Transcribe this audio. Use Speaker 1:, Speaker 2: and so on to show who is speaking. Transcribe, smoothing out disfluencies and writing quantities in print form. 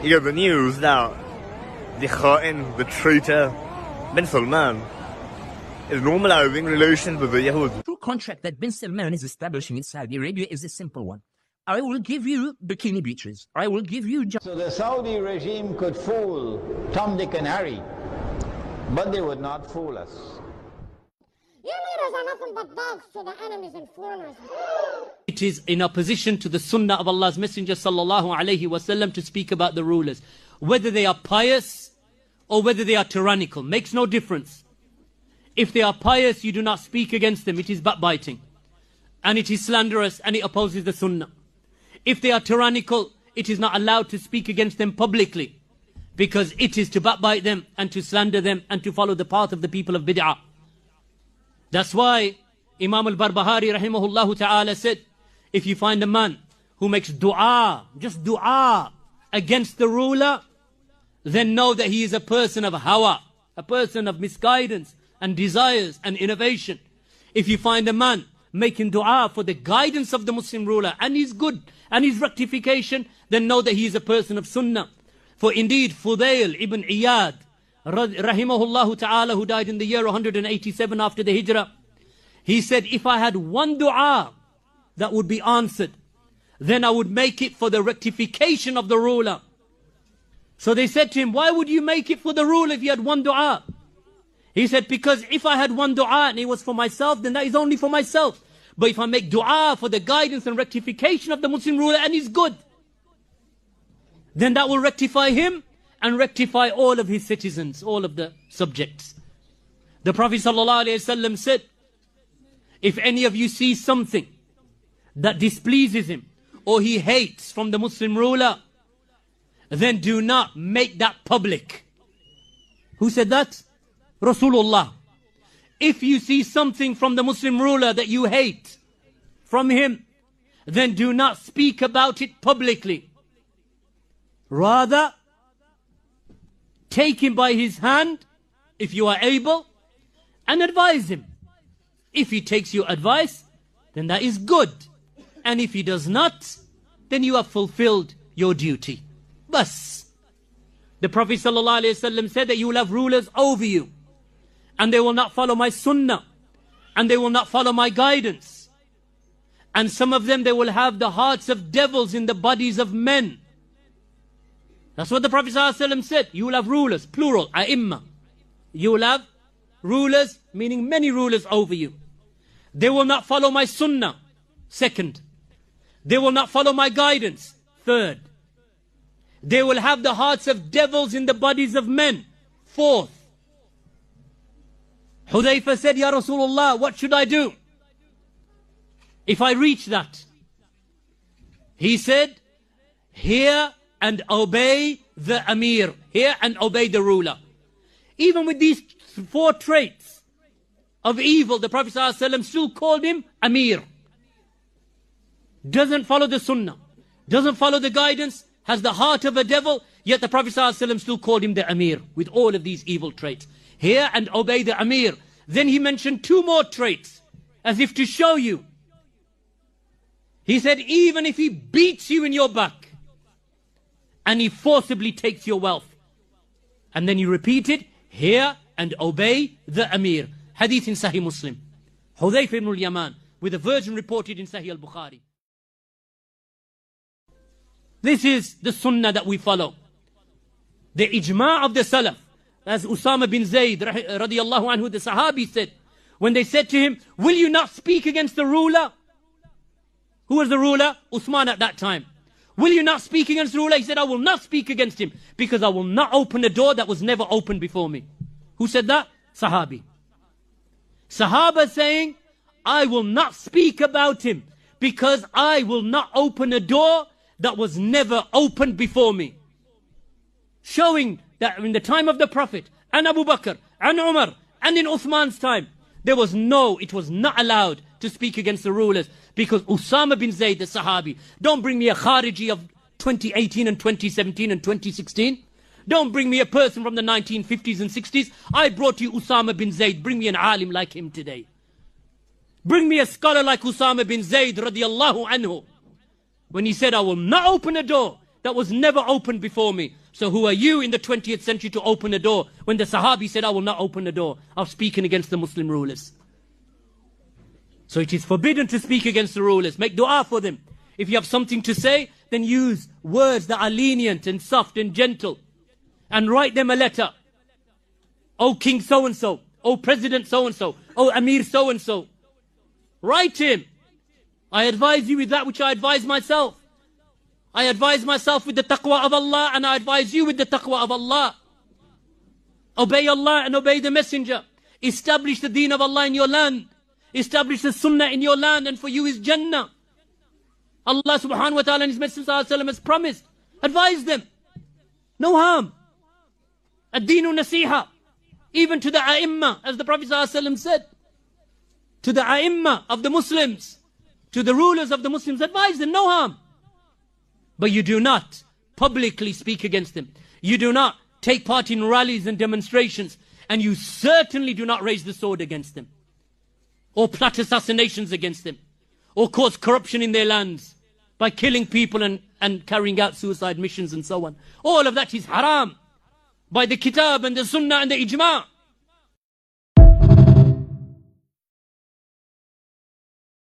Speaker 1: You got the news that the Khain, the traitor, bin Salman, is normalizing relations with the Yahud.
Speaker 2: The true contract that bin Salman is establishing in Saudi Arabia is a simple one. I will give you bikini beaches. I will give you...
Speaker 3: So the Saudi regime could fool Tom, Dick and Harry, but they would not fool us.
Speaker 4: Your leaders are nothing but dogs to the enemies and foreigners.
Speaker 5: It is in opposition to the sunnah of Allah's Messenger sallallahu alaihi wasallam to speak about the rulers. Whether they are pious or whether they are tyrannical, makes no difference. If they are pious, you do not speak against them. It is backbiting. And it is slanderous and it opposes the sunnah. If they are tyrannical, it is not allowed to speak against them publicly, because it is to backbite them and to slander them and to follow the path of the people of bid'ah. That's why Imam al-Barbahari rahimahullah ta'ala said, if you find a man who makes dua, just dua, against the ruler, then know that he is a person of hawa, a person of misguidance and desires and innovation. If you find a man making dua for the guidance of the Muslim ruler and his good and his rectification, then know that he is a person of sunnah. For indeed, Fudail ibn Iyad, rahimahullah ta'ala, who died in the year 187 after the hijrah, he said, if I had one dua that would be answered, then I would make it for the rectification of the ruler. So they said to him, why would you make it for the ruler if you had one dua? He said, because if I had one dua and it was for myself, then that is only for myself. But if I make dua for the guidance and rectification of the Muslim ruler and he's good, then that will rectify him and rectify all of his citizens, all of the subjects. The Prophet ﷺ said, if any of you sees something that displeases him or he hates from the Muslim ruler, then do not make that public. Who said that? Rasulullah. If you see something from the Muslim ruler that you hate from him, then do not speak about it publicly. Rather, take him by his hand, if you are able, and advise him. If he takes your advice, then that is good. And if he does not, then you have fulfilled your duty. Bas. The Prophet ﷺ said that you will have rulers over you, and they will not follow my sunnah, and they will not follow my guidance. And some of them, they will have the hearts of devils in the bodies of men. That's what the Prophet ﷺ said. You will have rulers, plural, a'imma. You will have rulers, meaning many rulers over you. They will not follow my sunnah. Second. They will not follow my guidance. Third. They will have the hearts of devils in the bodies of men. Fourth. Hudayfa said, Ya Rasulullah, what should I do if I reach that? He said, hear and obey the Amir. Hear and obey the ruler. Even with these four traits of evil, the Prophet ﷺ still called him Amir. Doesn't follow the Sunnah, doesn't follow the guidance, has the heart of a devil, yet the Prophet ﷺ still called him the Amir with all of these evil traits. Hear and obey the Amir. Then he mentioned two more traits, as if to show you. He said, even if he beats you in your back, and he forcibly takes your wealth. And then you repeat it, hear and obey the Amir. Hadith in Sahih Muslim. Hudayfa ibn al-Yaman, with a version reported in Sahih al-Bukhari. This is the sunnah that we follow. The ijma' of the Salaf. As Usama bin Zayd radiyallahu anhu, the Sahabi said, when they said to him, will you not speak against the ruler? Who was the ruler? Uthman at that time. Will you not speak against the ruler? He said, I will not speak against him, because I will not open a door that was never opened before me. Who said that? Sahabi. Sahaba saying, I will not speak about him, because I will not open a door that was never opened before me. Showing that in the time of the Prophet, and Abu Bakr, and Umar, and in Uthman's time, it was not allowed to speak against the rulers, because Usama bin Zayd, the Sahabi, don't bring me a Khariji of 2018 and 2017 and 2016. Don't bring me a person from the 1950s and 60s. I brought you Usama bin Zayd. Bring me an alim like him today. Bring me a scholar like Usama bin Zayd radiyallahu anhu. When he said, I will not open a door that was never opened before me. So who are you in the 20th century to open a door when the Sahabi said, I will not open the door of speaking against the Muslim rulers? So it is forbidden to speak against the rulers. Make dua for them. If you have something to say, then use words that are lenient and soft and gentle. And write them a letter. Oh King so-and-so. Oh President so-and-so. Oh Amir so-and-so. Write him. I advise you with that which I advise myself. I advise myself with the taqwa of Allah, and I advise you with the taqwa of Allah. Obey Allah and obey the Messenger. Establish the deen of Allah in your land. Establish the sunnah in your land, and for you is Jannah. Allah subhanahu wa ta'ala and His Messenger has promised. Advise them. No harm. Ad-deenu nasiha. Even to the a'imma, as the Prophet said. To the a'imma of the Muslims. To the rulers of the Muslims, advise them. No harm. But you do not publicly speak against them. You do not take part in rallies and demonstrations. And you certainly do not raise the sword against them. Or plot assassinations against them. Or cause corruption in their lands by killing people and carrying out suicide missions and so on. All of that is haram by the kitab and the sunnah and the ijma'.